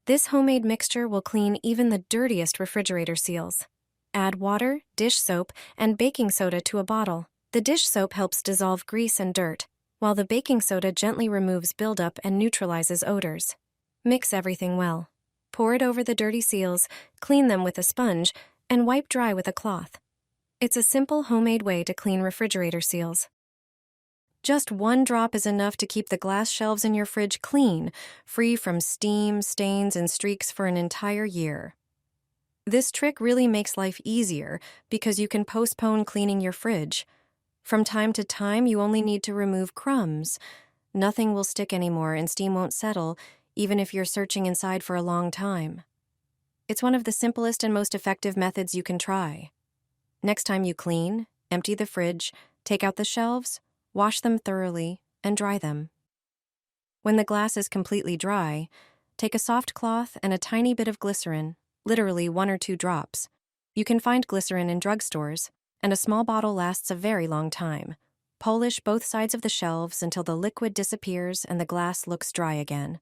This homemade mixture will clean even the dirtiest refrigerator seals. Add water, dish soap, and baking soda to a bottle. The dish soap helps dissolve grease and dirt, while the baking soda gently removes buildup and neutralizes odors. Mix everything well. Pour it over the dirty seals, clean them with a sponge, and wipe dry with a cloth. It's a simple homemade way to clean refrigerator seals. Just one drop is enough to keep the glass shelves in your fridge clean, free from steam, stains, and streaks for an entire year. This trick really makes life easier because you can postpone cleaning your fridge. From time to time, you only need to remove crumbs. Nothing will stick anymore and steam won't settle, even if you're searching inside for a long time. It's one of the simplest and most effective methods you can try. Next time you clean, empty the fridge, take out the shelves, wash them thoroughly, and dry them. When the glass is completely dry, take a soft cloth and a tiny bit of glycerin, literally 1 or 2 drops. You can find glycerin in drugstores, and a small bottle lasts a very long time. Polish both sides of the shelves until the liquid disappears and the glass looks dry again.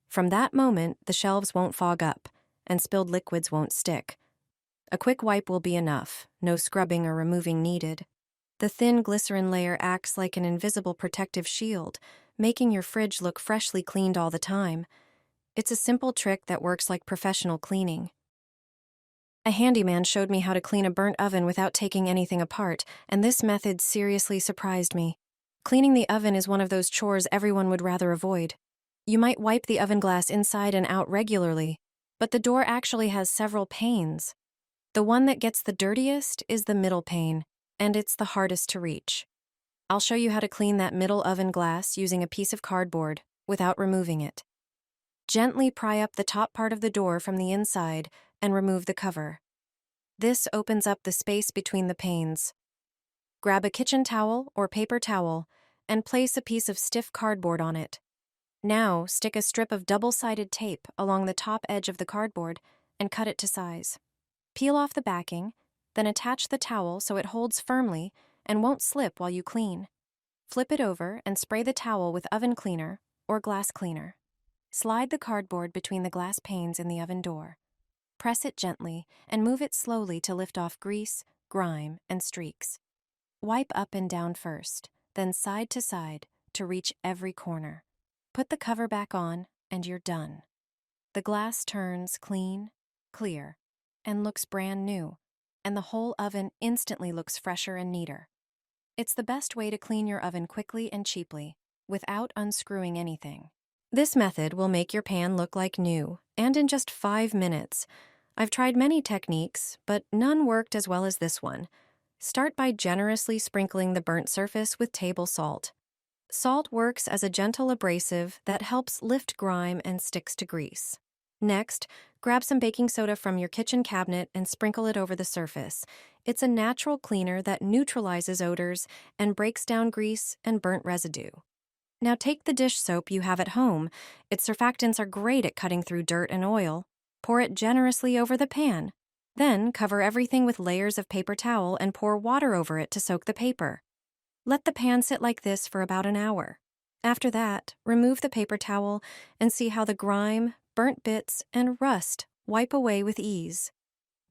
From that moment, the shelves won't fog up, and spilled liquids won't stick. A quick wipe will be enough, no scrubbing or removing needed. The thin glycerin layer acts like an invisible protective shield, making your fridge look freshly cleaned all the time. It's a simple trick that works like professional cleaning. A handyman showed me how to clean a burnt oven without taking anything apart, and this method seriously surprised me. Cleaning the oven is one of those chores everyone would rather avoid. You might wipe the oven glass inside and out regularly, but the door actually has several panes. The one that gets the dirtiest is the middle pane, and it's the hardest to reach. I'll show you how to clean that middle oven glass using a piece of cardboard without removing it. Gently pry up the top part of the door from the inside and remove the cover. This opens up the space between the panes. Grab a kitchen towel or paper towel and place a piece of stiff cardboard on it. Now, stick a strip of double-sided tape along the top edge of the cardboard and cut it to size. Peel off the backing, then attach the towel so it holds firmly and won't slip while you clean. Flip it over and spray the towel with oven cleaner or glass cleaner. Slide the cardboard between the glass panes in the oven door. Press it gently and move it slowly to lift off grease, grime, and streaks. Wipe up and down first, then side to side to reach every corner. Put the cover back on, and you're done. The glass turns clean, clear, and looks brand new, and the whole oven instantly looks fresher and neater. It's the best way to clean your oven quickly and cheaply, without unscrewing anything. This method will make your pan look like new, and in just 5 minutes. I've tried many techniques, but none worked as well as this one. Start by generously sprinkling the burnt surface with table salt. Salt works as a gentle abrasive that helps lift grime and sticks to grease. Next, grab some baking soda from your kitchen cabinet and sprinkle it over the surface. It's a natural cleaner that neutralizes odors and breaks down grease and burnt residue. Now take the dish soap you have at home. Its surfactants are great at cutting through dirt and oil. Pour it generously over the pan. Then cover everything with layers of paper towel and pour water over it to soak the paper. Let the pan sit like this for about an hour. After that, remove the paper towel and see how the grime, burnt bits, and rust wipe away with ease.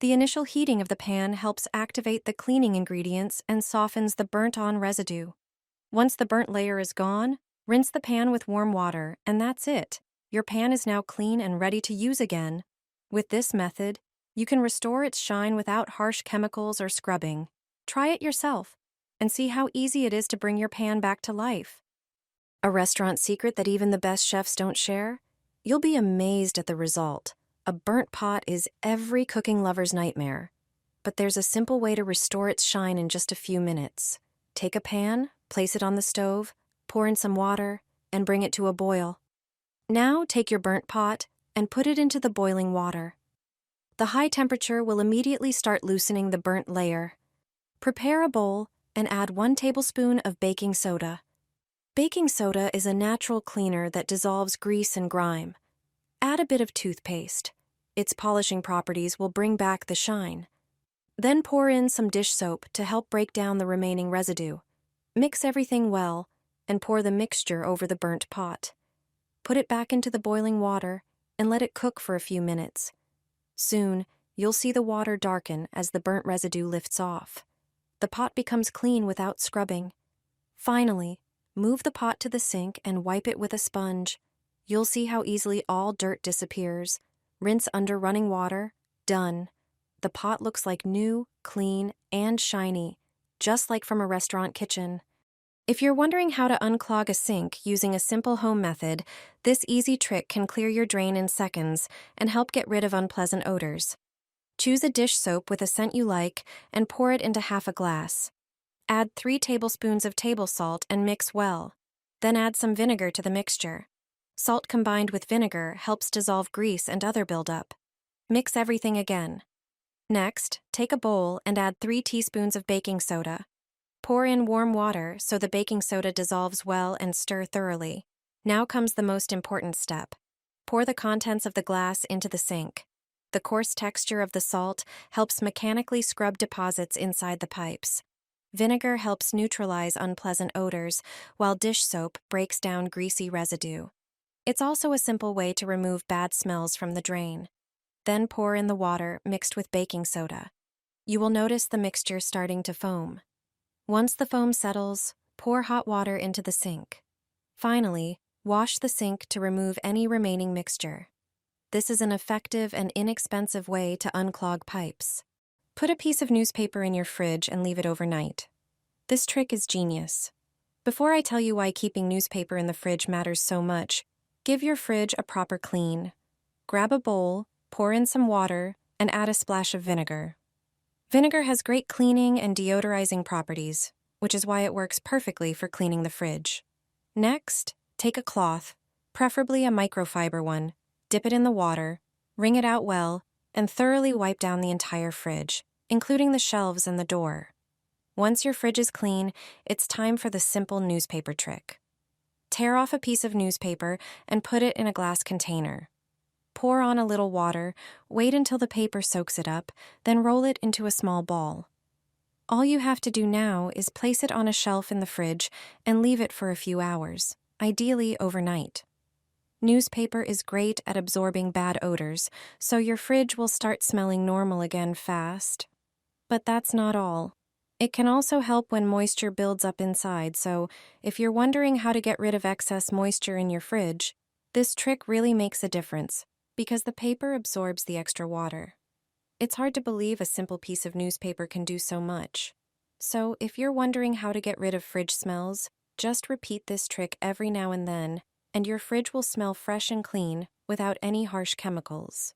The initial heating of the pan helps activate the cleaning ingredients and softens the burnt-on residue. Once the burnt layer is gone, rinse the pan with warm water, and that's it. Your pan is now clean and ready to use again. With this method, you can restore its shine without harsh chemicals or scrubbing. Try it yourself and see how easy it is to bring your pan back to life. A restaurant secret that even the best chefs don't share? You'll be amazed at the result. A burnt pot is every cooking lover's nightmare. But there's a simple way to restore its shine in just a few minutes. Take a pan, place it on the stove, pour in some water, and bring it to a boil. Now take your burnt pot and put it into the boiling water. The high temperature will immediately start loosening the burnt layer. Prepare a bowl and add 1 tablespoon of baking soda. Baking soda is a natural cleaner that dissolves grease and grime. Add a bit of toothpaste. Its polishing properties will bring back the shine. Then pour in some dish soap to help break down the remaining residue. Mix everything well and pour the mixture over the burnt pot. Put it back into the boiling water and let it cook for a few minutes. Soon, you'll see the water darken as the burnt residue lifts off. The pot becomes clean without scrubbing. Finally, move the pot to the sink and wipe it with a sponge. You'll see how easily all dirt disappears. Rinse under running water. Done. The pot looks like new, clean, and shiny, just like from a restaurant kitchen. If you're wondering how to unclog a sink using a simple home method, this easy trick can clear your drain in seconds and help get rid of unpleasant odors. Choose a dish soap with a scent you like and pour it into half a glass. Add 3 tablespoons of table salt and mix well. Then add some vinegar to the mixture. Salt combined with vinegar helps dissolve grease and other buildup. Mix everything again. Next, take a bowl and add 3 teaspoons of baking soda. Pour in warm water so the baking soda dissolves well and stir thoroughly. Now comes the most important step. Pour the contents of the glass into the sink. The coarse texture of the salt helps mechanically scrub deposits inside the pipes. Vinegar helps neutralize unpleasant odors, while dish soap breaks down greasy residue. It's also a simple way to remove bad smells from the drain. Then pour in the water mixed with baking soda. You will notice the mixture starting to foam. Once the foam settles, pour hot water into the sink. Finally, wash the sink to remove any remaining mixture. This is an effective and inexpensive way to unclog pipes. Put a piece of newspaper in your fridge and leave it overnight. This trick is genius. Before I tell you why keeping newspaper in the fridge matters so much, give your fridge a proper clean. Grab a bowl, pour in some water, and add a splash of vinegar. Vinegar has great cleaning and deodorizing properties, which is why it works perfectly for cleaning the fridge. Next, take a cloth, preferably a microfiber one, dip it in the water, wring it out well, and thoroughly wipe down the entire fridge, including the shelves and the door. Once your fridge is clean, it's time for the simple newspaper trick. Tear off a piece of newspaper and put it in a glass container. Pour on a little water, wait until the paper soaks it up, then roll it into a small ball. All you have to do now is place it on a shelf in the fridge and leave it for a few hours, ideally overnight. Newspaper is great at absorbing bad odors, so your fridge will start smelling normal again fast. But that's not all. It can also help when moisture builds up inside, so if you're wondering how to get rid of excess moisture in your fridge, this trick really makes a difference, because the paper absorbs the extra water. It's hard to believe a simple piece of newspaper can do so much. So if you're wondering how to get rid of fridge smells, just repeat this trick every now and then, and your fridge will smell fresh and clean without any harsh chemicals.